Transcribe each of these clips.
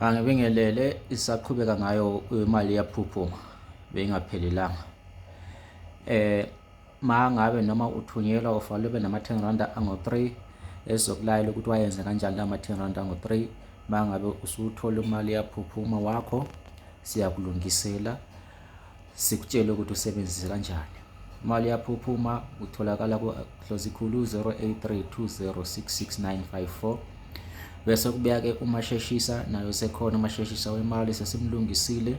Angibingelele isaqhubeka ngayo imali yaphuphuma beyingaphelelanga. Mangabe noma uthunyelwa ufanele ube nama-R10 angu-3 ezizokulayela ukuthi wayenze kanjani la ma-R10 angu-3. Mangabe usuthola imali yaphuphuma wakho, siyakulungisela sikutshele ukuthi usebenzise kanjani. Imali yaphuphuma utholakala ku-Dlozikhulu 0832066954. Bese kubuya-ke umasheshisa nayo sekhona umasheshisa wemali sesimlungisile,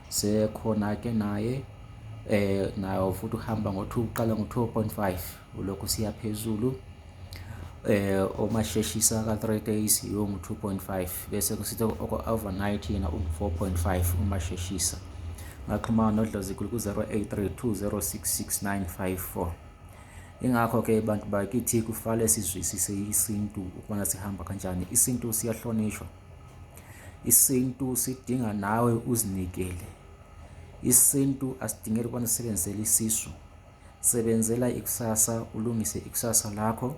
sekhona-ke naye nayo futhi uhamba uqala ngo-2.5 ulokhu siya phezulu. Omasheshisa ka-3 days yongu-2.5 bese kusithi overnight yena ungu-4.5 umasheshisa. Ngaxhumana noDlozikhulu ku-0832066954. Ingakho-ke bantu bakithi kufanele sizwisise isintu ukubana sihamba kanjani. Isintu siyahlonishwa, isintu sidinga nawe uzinikele. Isintu asidingeli ukubana sisebenzele isisu, sebenzela ikusasa, ulungise ikusasa lakho.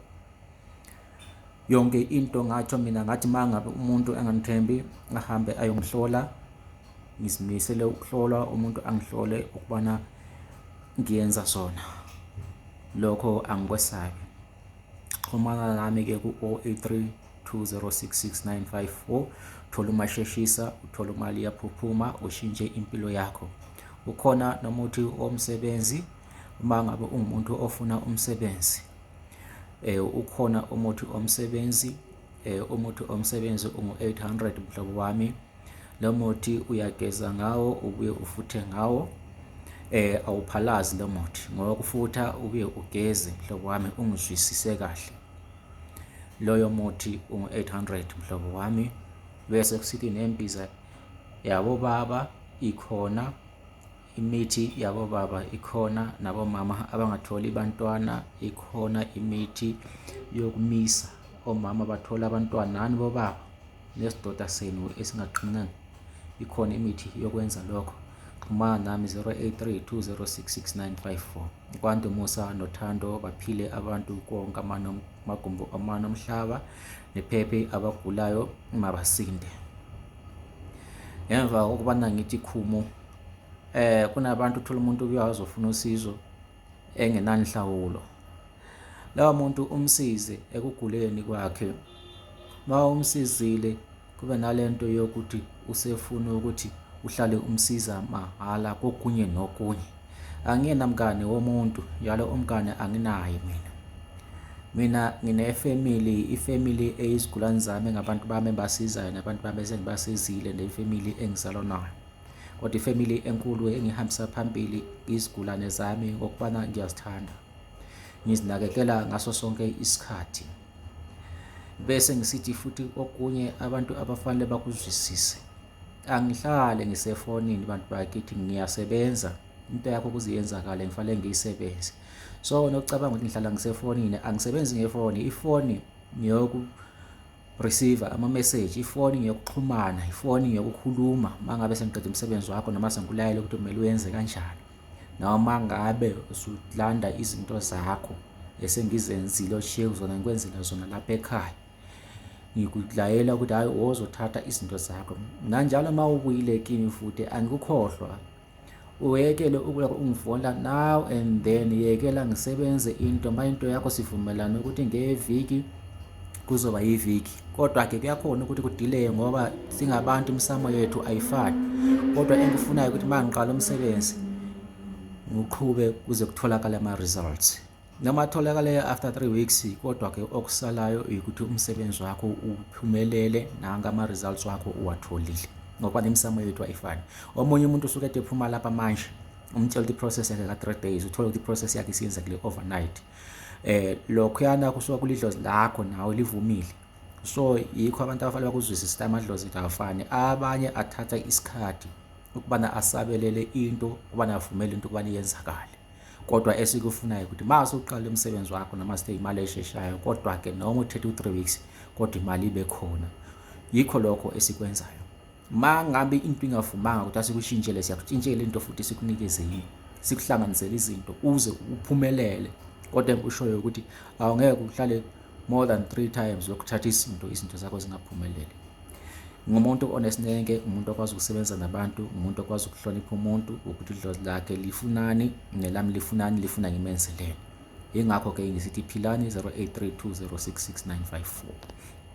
Yonke into mina ngathi mangabe umuntu angangithembi ahambe ayongihlola, ngizimisele ukuhlolwa, umuntu angihlole ukubana ngiyenza sona. Lokho angikwesabi. Xhumana nami-ke ku-0832066954. Uthola umasheshisa, uthola imali yaphuphuma, ushintshe impilo yakho. Ukhona nomuthi womsebenzi uma ngabe ungumuntu ofuna umsebenzi. Ukhona umuthi omsebenzi, umuthi omsebenzi ungu-800 mhlobo wami. Lo muthi uyageza ngawo ubuye ufuthe ngawo. Awuphalazi lo muthi, ngokufutha ubuye ugeze mhlobo wami, ungizwisise kahle. Loyo muthi ungu-800 mhlobo wami. Bese kusithi nembiza yabo baba ikhona, imithi yabo baba ikhona, nabomama abangatholi bantwana ikhona imithi yokumisa omama bathola abantwana nani bobaba nesidoda senu esingaqinanga, ikhona imithi yokwenza lokho. Xhumana nami 0832066954. Kwantu Musa nothando baphile abantu konke amagumbo amanomhlaba nephephe abagulayo mabasinde. Ngemva kokubana ngithi khumu, kunabantu uthola umuntu uyazofuna usizo engenanhlawulo. Lawo muntu umsize ekuguleni kwakhe. Ma umsizile kube nalento yokuthi usefuna ukuthi uhlale umsiza mahhala kokunye nokunye. Anginamngane womuntu, njalo umngane anginaye mina ngine-family, ifamily eyizigulane zami ngabantu bami basizayo nabantu bami esengibasizile, ne-family engizalwa nayo. Kodwa ifamily enkulu engihambisa phambili izigulane zami ngokubana ngiyazithanda, ngizinakekela ngaso sonke isikhathi. Bese ngisithi futhi okunye abantu abafanele bakuzwisise, angihlale ngisefonini bantu bakithi, ngiyasebenza. Into yakho kuziyenzakala ngifanele ngiyisebenze. So nokucabanga ukuthi ngihlala ngisefonini, angisebenzi ngefoni. Ifoni ngiyoku receive ama-message, ifoni ngiyokuxhumana, ifoni ngiyokukhuluma mangabe sengiqeda umsebenzi wakho noma sengikulayela ukuthi kumele uyenze kanjani. Noma ngabe usudlanda izinto zakho esengizenzile oshiye uzona ngikwenzela zona lapha ekhaya, ngikulayela ukuthi hayi wozothatha izinto zakho. Nanjalo uma ubuyile kimi futhi angikukhohlwa, uyekele ukuloko ungifonela now and then, yekela ngisebenze into yakho sivumelana ukuthi ngeviki kuzoba yiviki. Kodwa-ke kuyakhona ukuthi kudelay ngoba singabantu imisamo yethu ayifani. Kodwa engikufunayo ukuthi uma ngiqala umsebenzi ngiqhube kuze kutholakale ama-results. Noma atholakale after 3 weeks, kodwa-ke okusalayo ukuthi umsebenzi wakho uphumelele nangama-results wakho uwatholile, ngoba nemisamo yethu ayifani. Omunye umuntu usuke ede ephuma lapha manje, umtshela ukuthi i-process yakhe ka-3 days, uthola ukuthi i-process yakhe isiyenzekile overnight. Lokhuyana kusuka kulidlozi lakho nawe livumile. So yikho abantu abafanele bakuzwisise amadlozi ethu awafani. Abanye athatha isikhathi ukubana asabelele into, ukubana avumele into ukubana iyenzakale. Kodwa esikufunayo ukuthi ma usuqala umsebenzi wakho noma sithe imali esheshayo, kodwa-ke noma uthethe u-3 weeks kodwa imali ibe khona. Yikho lokho esikwenzayo. Ma ngabe into ingavumanga ukuthi asikushintshele, siyakutshintshela into futhi sikunikeze yini, sikuhlanganisele izinto uze uphumelele. Kodwa enkushoyo ukuthi awungeke uhlale more than 3 times lokuthatha izinto zakho zingaphumeleli. Ngumuntu onesineke, umuntu okwazi ukusebenza nabantu, umuntu okwazi ukuhlonipha umuntu, ukuthi idlozi lakhe lifunani nelami lifunani, lifuna ngimenzeleni. Yingakho-ke ngisithi philani 0832 066 954.